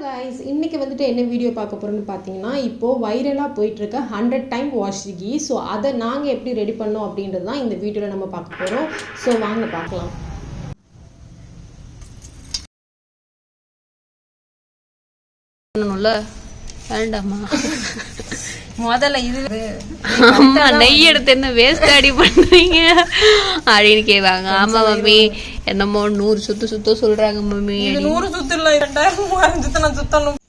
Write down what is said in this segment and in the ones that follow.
guys, இன்னைக்கு வந்துட்டு என்ன வீடியோ பார்க்க போறோம்னு பாத்தீங்கன்னா இப்போ வைரலா போயிட்டு இருக்க 100 டைம் வாஷ் கீ. சோ அத நாங்க எப்படி ரெடி பண்ணோம் அப்படின்றது தான் இந்த வீடியோல நம்ம பார்க்க போறோம். சோ வாங்க பார்க்கலாம். பண்ணனும்ல வேண்டாமா முதல்ல இது அம்மா நெய் எடுத்து என்ன வேஸ்ட் அடி பண்றீங்க அப்படின்னு கேட்பாங்க. ஆமா மம்மி என்னமோ 100 சுத்து சொல்றாங்க மம்மி. 100 சுத்து இல்ல 2000 சுத்து நான் சுத்தணும்.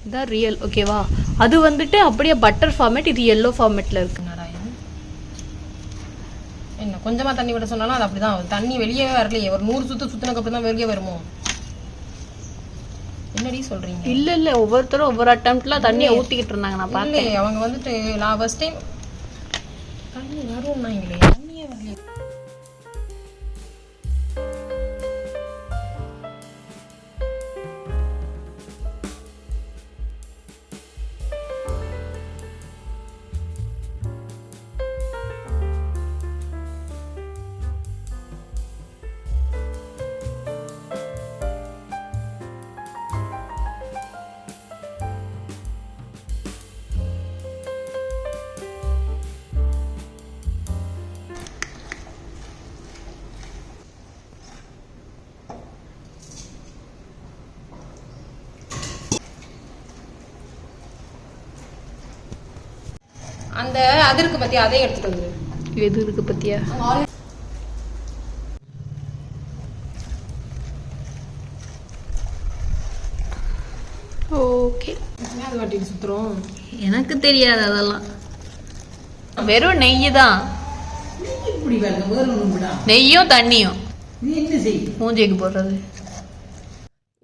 இதான் ரியல் ஓகேவா. அது வந்துட்டு அப்படியே பட்டர் ஃபார்மேட், இது yellow ஃபார்மேட்ல இருக்கு. என்ன கொஞ்சமா தண்ணி விட சொன்னாலும் அது அப்படிதான் தண்ணி வெளியே வரலையே. ஒரு 100 சுத்து சுத்துனக்கு அப்புறம் தான் வெளியே வருமோ? என்னடி சொல்றீங்க? இல்ல ஒவ்வொருத்தரும் ஒவ்வொரு அட்டெம்ப்ட்ல தண்ணியை ஊத்திக்கிட்டு இருந்தாங்க. நான் பார்த்தேன். அவங்க வந்துட்டு நான் ஃபர்ஸ்ட் டைம் தண்ணி வரும்னாங்களே, தண்ணியே வரலையே. அந்த அது இருக்கு பத்தியா, அதே எடுத்துட்டு வந்துரு. எது இருக்கு பத்தியா? ஓகே அது வாட்டி சுத்துறோம். எனக்கு தெரியாது அதெல்லாம். வெறும் நெய் தான். நெய்யும் தண்ணியும் மூஞ்சிக்கு போடுறது.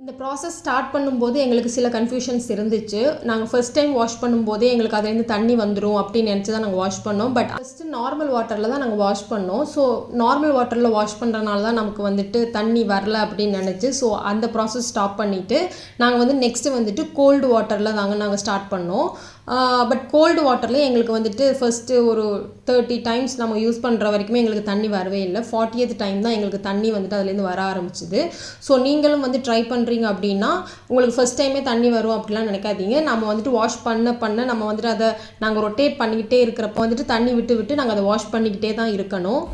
இந்த ப்ராசஸ் ஸ்டார்ட் பண்ணும்போது எங்களுக்கு சில கன்ஃபியூஷன்ஸ் இருந்துச்சு. நாங்கள் ஃபர்ஸ்ட் டைம் வாஷ் பண்ணும்போதே எங்களுக்கு அதுலேருந்து தண்ணி வந்துடும் அப்படின்னு நினச்சி தான் நாங்கள் வாஷ் பண்ணோம். பட் ஃபஸ்ட்டு நார்மல் வாட்டரில் தான் நாங்கள் வாஷ் பண்ணோம். ஸோ நார்மல் வாட்டரில் வாஷ் பண்ணுறனால தான் நமக்கு வந்துட்டு தண்ணி வரல அப்படின்னு நினச்சி ஸோ அந்த ப்ராசஸ் ஸ்டாப் பண்ணிவிட்டு நாங்கள் வந்து நெக்ஸ்ட்டு வந்துட்டு கோல்டு வாட்டரில் நாங்கள் ஸ்டார்ட் பண்ணோம். பட் கோல்டு வாட்டரில் எங்களுக்கு வந்துட்டு ஃபஸ்ட்டு ஒரு 30 டைம்ஸ் நம்ம யூஸ் பண்ணுற வரைக்குமே எங்களுக்கு தண்ணி வரவே இல்லை. 40th டைம் தான் எங்களுக்கு தண்ணி வந்துட்டு அதுலேருந்து வர ஆரம்பிச்சுது. ஸோ நீங்களும் வந்து ட்ரை பண்ணுறீங்க அப்படின்னா உங்களுக்கு ஃபஸ்ட் டைமே தண்ணி வரும் அப்படிலாம் நினைக்காதீங்க. நம்ம வந்துட்டு வாஷ் பண்ண நம்ம வந்துட்டு அதை நாங்கள் ரொட்டேட் பண்ணிக்கிட்டே இருக்கிறப்போ வந்துட்டு தண்ணி விட்டு நாங்கள் அதை வாஷ் பண்ணிக்கிட்டே தான் இருக்கணும்.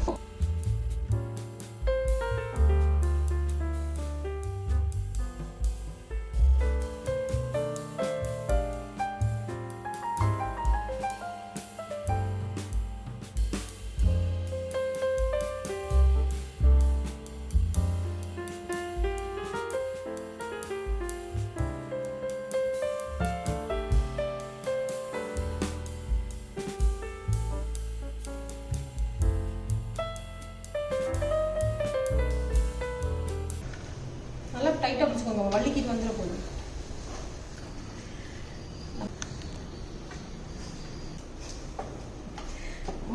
நல்லா டைட்டா பிடிச்சுக்கோங்க, வலிக்கிட்டு வந்துட போகுது.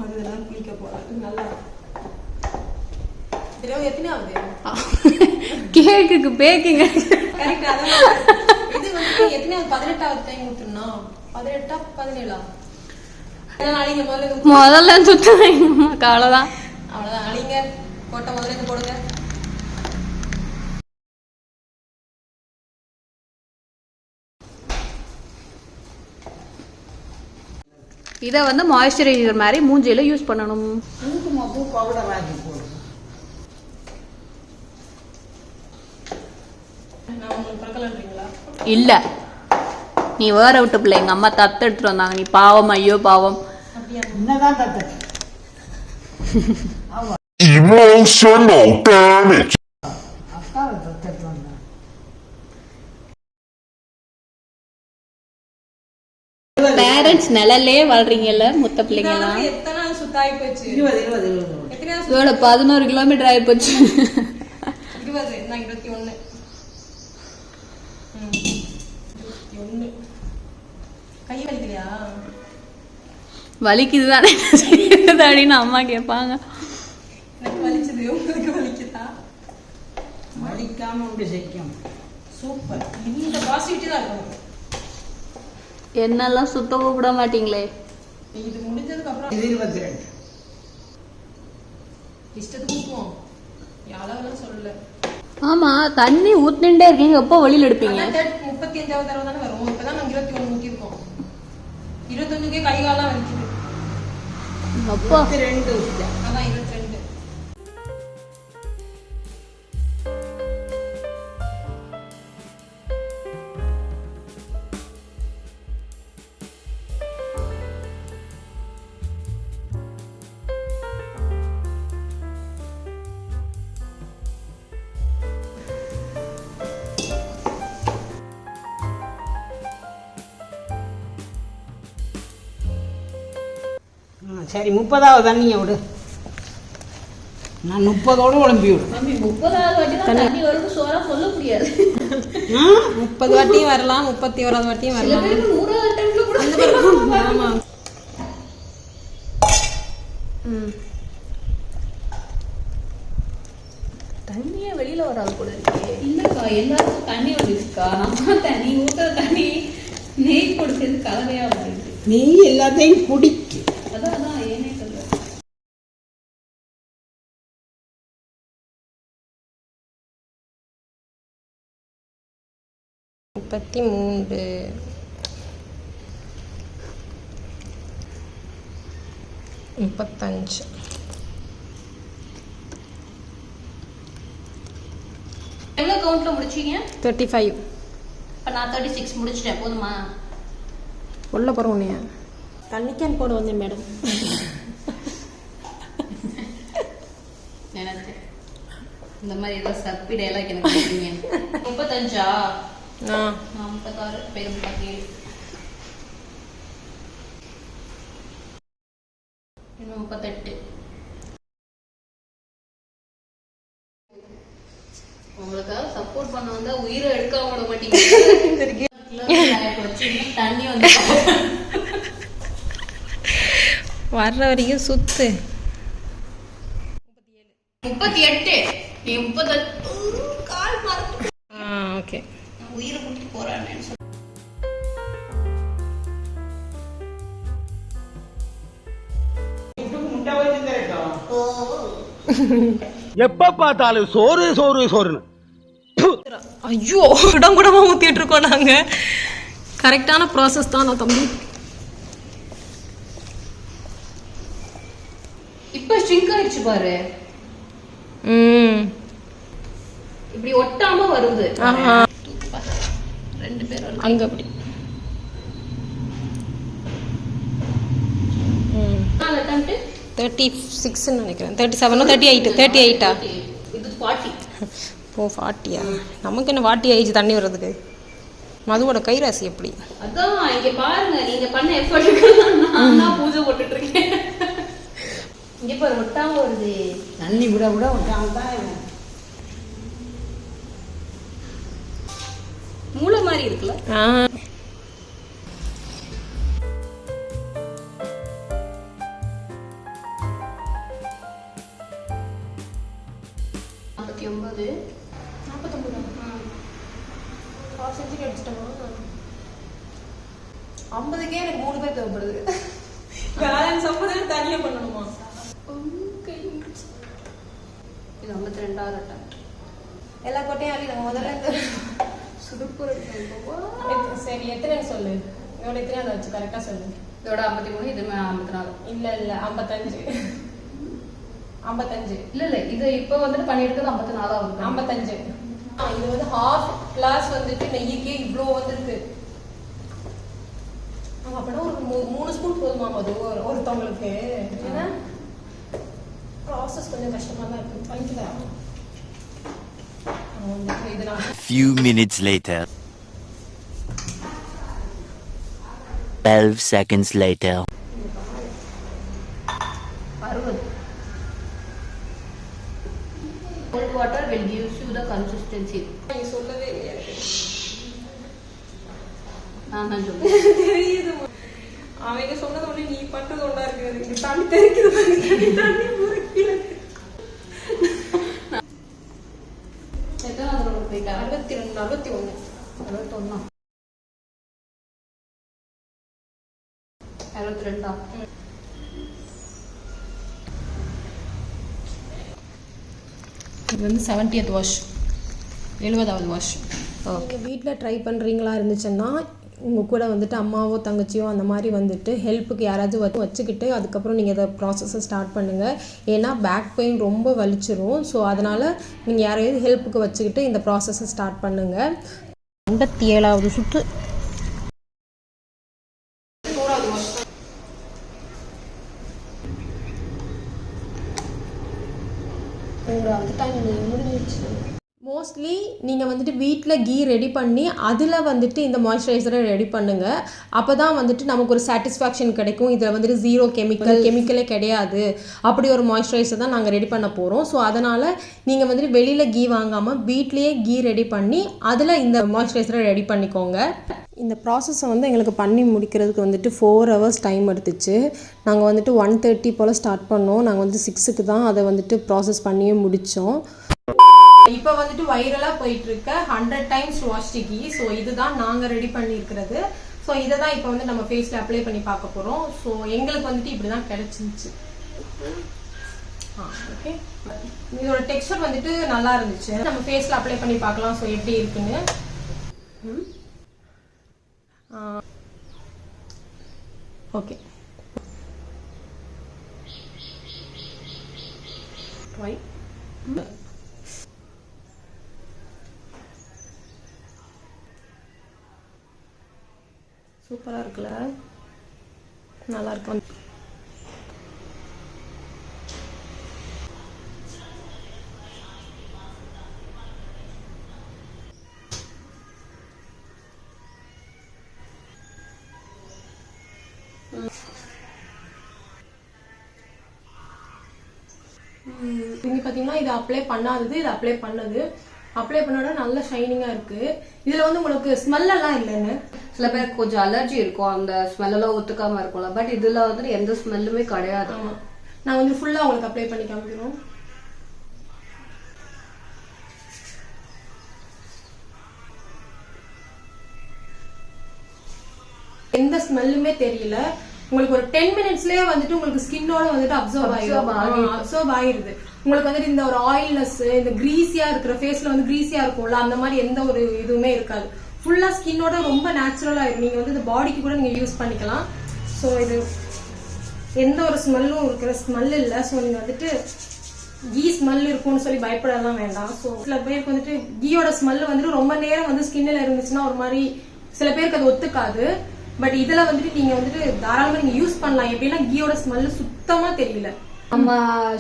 அதெல்லாம் குளிக்க போறாங்க. நல்லா இதெல்லாம் எத்தனை ஆகுது? கேக்குக்கு பேக்கிங்க கரெக்ட். அதான் இது வந்து எத்தனை 18வது டைம் ஊத்துறனா? 18 17 அழிங்க முதல்ல சுத்துறேன். அவ்வளவுதான் அழிங்க. போட்ட முதல்ல இருந்து போடுங்க. இதை வந்து மாய்ஸ்சரைசர் மாதிரி மூஞ்சியில யூஸ் பண்ணணும். இல்ல நீ வேற விட்டு பிள்ளை, எங்க அம்மா தத்து எடுத்துட்டு வந்தாங்க. நீ பாவம், ஐயோ பாவம். Emotional damage. பேரண்ட்ஸ் நிழல்லே வாழ்றீங்கல்ல முத்த பிள்ளைங்க எல்லாம். எத்தனை நாள் சுத்தாய் போச்சு? 20 11 கிலோமீட்டர் ஆகி போச்சு. 20 நான் 21 கை வலிக்கலையா? வலிக்குதுதானே அப்படின்னு அம்மா கேட்பாங்க. எனக்கு வலிச்சது, உங்களுக்கு வலிக்குதா? வலிக்காம உண்டு செய்யும். சூப்பர். இந்த பாசிட்டிவ் தான் இருக்கும். என்னெல்லாம் சுத்தவும் விட மாட்டீங்களே. இது முடிஞ்சதுக்கு அப்புறம் 22 இஷ்டத்துக்கு ஊத்துவோம். அளவெல்லாம் சொல்லல. ஆமா தண்ணி ஊத்துட்டே இருக்கீங்க, எப்போ வெளியில எடுப்பீங்க? 35வது தடவை தானே வரும். இப்பதான் நாங்க 21 ஊத்திருக்கோம். 21க்கே கை காலாம் வலிக்குது. அப்பா 22 ஊத்திட்டேன். அதான் 22. சரி 30வது தண்ணியை விடு. நான் 30ஓட உழம்பி விடு. மம்மி 30வது வாட்டி தான் தண்ணி வருது சோறா சொல்ல முடியாது. 30 வாட்டியும் வரலாம், 31வது வாட்டியும் வரலாம். 100வது டைம்ல கூட ஆமா. தண்ணியே வெளியில வராது கூட இருக்கே. இல்லக்கா எல்லாருக்கும் தண்ணி வந்துருக்கா. நம்ம தண்ணி ஊத்துற தண்ணி நெய் கொடுத்தது கலவையா வருது. நெய் எல்லாத்தையும் குடிக்கு. அதான் ஏனே சொல்ல. முப்பத்தி 33 35 எவ்வளவு கவுண்ட்ல முடிச்சீங்க? 35 இப்ப நான் 36 முடிச்சிட்டேன். போதுமா? உள்ள போகிறோம் உன்னைய தண்ணி கேன் போட வந்தேன் மேடம். நினைச்சேன் இந்த மாதிரி ஏதோ சப்பி டைலாக் எனக்கு கொடுத்தீங்க. 35 ஆ 46 பேர் 37 இன்னும் 38. உங்களுக்காக சப்போர்ட் பண்ண வந்தா உயிரை எடுக்காம விட மாட்டீங்க. தண்ணி வந்து வர்ற வரைக்கும் சுத்து. 38 நீ 38 கால் மறந்து ஓகே உயிரை குட்டி போறான்னு சொல்லி எப்ப பார்த்தாலும் சோறு சோறு சோறுன்னு. ஐயோ இடம் கூடமா ஊத்திட்டு இருக்கோம் நாங்க. கரெக்டான ப்ராசஸ் தான் நான் தம்பி. இப்ப ஷ்ரிங்க் ஆயிடுச்சு பாரு. இப்படி ஒட்டாம வருது. ரெண்டு பேரும் அங்க அப்படி 36 நினைக்கிறேன். 37 38 இது 40. ஓ 40யா? நமக்கு என்ன 40 ஆயிடுச்சு தண்ணி வர்றதுக்கு. மதுவோட கைராசி எப்படி? அதான் இங்க பாருங்க, நீங்க பண்ண எஃபர்ட்டுக்கு நான் தான் பூஜை போட்டுட்டு இருக்கேன். இங்க பாரு ஒட்டாம வருது. தண்ணி விட விட ஒட்டாம தான் மூளை மாதிரி இருக்குல்ல. ஐம்பதுக்கே எனக்கு 3 பேர் தேவைப்படுது. பேலன்ஸ் 50 தனியா பண்ணணுமா? இது 52வது அட்டம். எல்லா கொட்டையும் அள்ளி நம்ம முதல்ல இந்த சுடுப்புற சரி எத்தனை சொல்லு. இதோட எத்தனை வச்சு கரெக்டா சொல்லு. இதோட 53 இது 54. இல்ல 55 இல்ல இது இப்ப வந்துட்டு பண்ணிருக்கிறது 54ஆவது. 55. இது வந்து ஹாஃப் கிளாஸ் வந்துட்டு நெய்யிக்கே இவ்வளோ வந்துருக்கு. அப்படின்னா ஒரு 3 ஸ்பூன் போதுமா மது ஒருத்தவங்களுக்கு? ஏன்னா ப்ராசஸ் கொஞ்சம் கஷ்டமா தான் இருக்கு. பண்ணிக்கலாம். Few minutes later. 12 seconds later. 60. Cold water will give you the consistency. நீ சொல்லவே இல்லையா? நான் சொல்றேன். தெரியுது. அவங்க சொன்னது ஒண்ணு நீ பண்றது ஒண்ணா இருக்கு. தண்ணி தெரிக்குது. தண்ணி முறுக்கில. எத்தனாவது ரோடு போயிட்டா? 62 61 62. இது வந்து 70th வாஷ். 70வது வாஷ். நீங்கள் வீட்டில் ட்ரை பண்ணுறீங்களா இருந்துச்சுன்னா உங்கள் கூட வந்துட்டு அம்மாவோ தங்கச்சியோ அந்த மாதிரி வந்துட்டு ஹெல்ப்புக்கு யாராவது வச்சுக்கிட்டு அதுக்கப்புறம் நீங்கள் இதை ப்ராசஸை ஸ்டார்ட் பண்ணுங்கள். ஏன்னா பேக் பெயின் ரொம்ப வலிச்சிரும். ஸோ அதனால் நீங்கள் யாரையாவது ஹெல்ப்புக்கு வச்சுக்கிட்டு இந்த ப்ராசஸை ஸ்டார்ட் பண்ணுங்கள். 87வது சுற்று. மோஸ்ட்லி நீங்கள் வந்துட்டு வீட்டில் கீ ரெடி பண்ணி அதில் வந்துட்டு இந்த மாய்ஸ்சரைசரை ரெடி பண்ணுங்கள். அப்போ தான் வந்துட்டு நமக்கு ஒரு சாட்டிஸ்ஃபேக்ஷன் கிடைக்கும். இதில் வந்துட்டு 0 கெமிக்கலே கிடையாது, அப்படி ஒரு மாய்ஸ்சரைசர் தான் நாங்கள் ரெடி பண்ண போகிறோம். ஸோ அதனால் நீங்கள் வந்துட்டு வெளியில் கீ வாங்காமல் வீட்லேயே கீ ரெடி பண்ணி அதில் இந்த மாய்ஸ்சரைசரை ரெடி பண்ணிக்கோங்க. இந்த ப்ராசஸை வந்து எங்களுக்கு பண்ணி முடிக்கிறதுக்கு வந்துட்டு 4 hours டைம் எடுத்துச்சு. நாங்கள் வந்துட்டு 1:30 போல் ஸ்டார்ட் பண்ணோம். நாங்கள் வந்து 6க்கு தான் அதை வந்துட்டு ப்ராசஸ் பண்ணியே முடித்தோம். இப்போ வந்துட்டு வைரலாக போயிட்டுருக்க 100 times washed கீ. ஸோ இதுதான் நாங்கள் ரெடி பண்ணியிருக்கிறது. ஸோ இதை தான் இப்போ வந்து நம்ம ஃபேஸில் அப்ளை பண்ணி பார்க்க போகிறோம். ஸோ எங்களுக்கு வந்துட்டு இப்படி தான் கிடச்சிருச்சு. ஓகே, இதோட டெக்ஸ்சர் வந்துட்டு நல்லா இருந்துச்சு. நம்ம ஃபேஸில் அப்ளை பண்ணி பார்க்கலாம். ஸோ எப்படி இருக்குன்னு. ஓகே, சூப்பராக இருக்குல்ல, நல்லா இருக்கும். இங்கே பார்த்தீங்கன்னா இது அப்ளை பண்ணாதது, இது அப்ளை பண்ணது. அப்ளை பண்ணோட நல்ல ஷைனிங்காக இருக்குது. இதில் வந்து உங்களுக்கு ஸ்மெல்லாம் இல்லைன்னு சில பேருக்கு கொஞ்சம் அலர்ஜி இருக்கும், அந்த ஸ்மெல்லாம் ஒத்துக்காம இருக்கும்ல. பட் இதுல வந்துட்டு எந்த ஸ்மெல்லுமே கிடையாது. நான் வந்து ஃபுல்லாக உங்களுக்கு அப்ளை பண்ணி காமிக்கிறோம். எந்த ஸ்மெல்லுமே தெரியல. உங்களுக்கு ஒரு 10 minutesலயே வந்துட்டு உங்களுக்கு ஸ்கின்னோட வந்துட்டு அப்சர்வ் ஆயிருது. உங்களுக்கு வந்துட்டு இந்த ஒரு ஆயில்னஸ், இந்த கிரீஸியா இருக்கிற ஃபேஸ்ல வந்து கிரீஸியா இருக்கும்ல, அந்த மாதிரி எந்த ஒரு இதுவுமே இருக்காது. ஃபுல்லா ஸ்கின்னோட ரொம்ப நேச்சுரலா இருக்கும். நீங்க வந்து இந்த பாடிக்கு கூட நீங்க யூஸ் பண்ணிக்கலாம். ஸோ இது எந்த ஒரு ஸ்மெல்லும் இருக்கிற ஸ்மெல் இல்லை. ஸோ நீங்க வந்துட்டு கீ ஸ்மெல் இருக்கும்னு சொல்லி பயப்படலாம் வேண்டாம். ஸோ சில பேருக்கு வந்துட்டு கீயோட ஸ்மெல் வந்துட்டு ரொம்ப நேரம் வந்து ஸ்கின்ல இருந்துச்சுன்னா ஒரு மாதிரி சில பேருக்கு அது ஒத்துக்காது. பட் இதுல வந்துட்டு நீங்க வந்துட்டு தாராளமா நீங்க யூஸ் பண்ணலாம். எப்படின்னா கீயோட ஸ்மெல் சுத்தமா தெரியல. நம்ம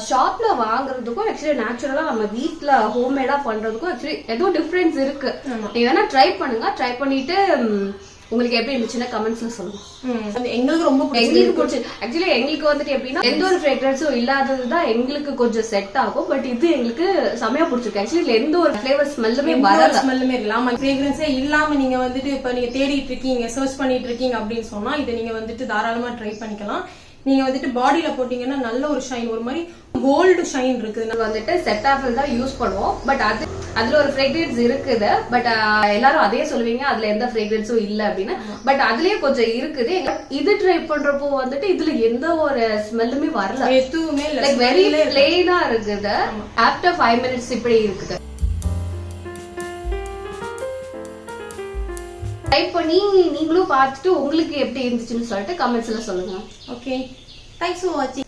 ஷாப்ல வாங்குறதுக்கும் ஆக்சுவலி நேச்சுரலா நம்ம வீட்ல ஹோம்மேடா பண்றதுக்கும் ஆக்சுவலி ஏதோ டிஃபரன்ஸ் இருக்கு. நீங்க வேணா ட்ரை பண்ணுங்க. ட்ரை பண்ணிட்டு உங்களுக்கு எப்படி இருந்துச்சுன்னா கமெண்ட்ஸ்ல சொல்லுங்க. எங்களுக்கு ரொம்ப பிடிச்சிருக்கு. ஆக்சுவலி எங்களுக்கு வந்துட்டு எப்படின்னா எந்த ஒரு ஃப்ரேக்ரன்ஸும் இல்லாததுதான் எங்களுக்கு கொஞ்சம் செட் ஆகும். பட் இது எங்களுக்கு செமையா பிடிச்சிருக்கு. ஆக்சுவலி இதுல எந்த ஒரு ஃபிளேவர் ஸ்மெல்லுமே வரல. ஸ்மெல்லுமே இல்லாம ஃப்ரேக்ரன்ஸே இல்லாம நீங்க வந்துட்டு இப்ப நீங்க தேடிட்டு இருக்கீங்க, சர்ச் பண்ணிட்டு இருக்கீங்க அப்படின்னு சொன்னா இதை நீங்க வந்துட்டு தாராளமா ட்ரை பண்ணிக்கலாம். நீங்க வந்துட்டு பாடியில போட்டீங்கன்னா நல்ல ஒரு ஷைன், ஒரு மாதிரி கோல்டு ஷைன் இருக்கு. வந்துட்டு செட்டாஃபில் தான் யூஸ் பண்ணுவோம். பட் அதுல ஒரு ஃப்ரேக்ரன்ஸ் இருக்குது. பட் எல்லாரும் அதே சொல்லுவீங்க அதுல எந்த ஃப்ரேக்ரன்ஸும் இல்ல அப்படின்னு. பட் அதுலயே கொஞ்சம் இருக்குது. இது ட்ரை பண்றப்போ வந்துட்டு இதுல எந்த ஒரு ஸ்மெல்லுமே வரல, எதுவுமே இல்ல, லைக் வெரி பிளெயினா இருக்குது. ஆஃப்டர் 5 minutes இப்படி இருக்குது. ட்ரை பண்ணி நீங்களும் பார்த்துட்டு உங்களுக்கு எப்படி இருந்துச்சுன்னு சொல்லிட்டு கமெண்ட்ஸ்ல சொல்லுங்க. ஓகே, தேங்க்ஸ் ஃபார் வாட்சிங்.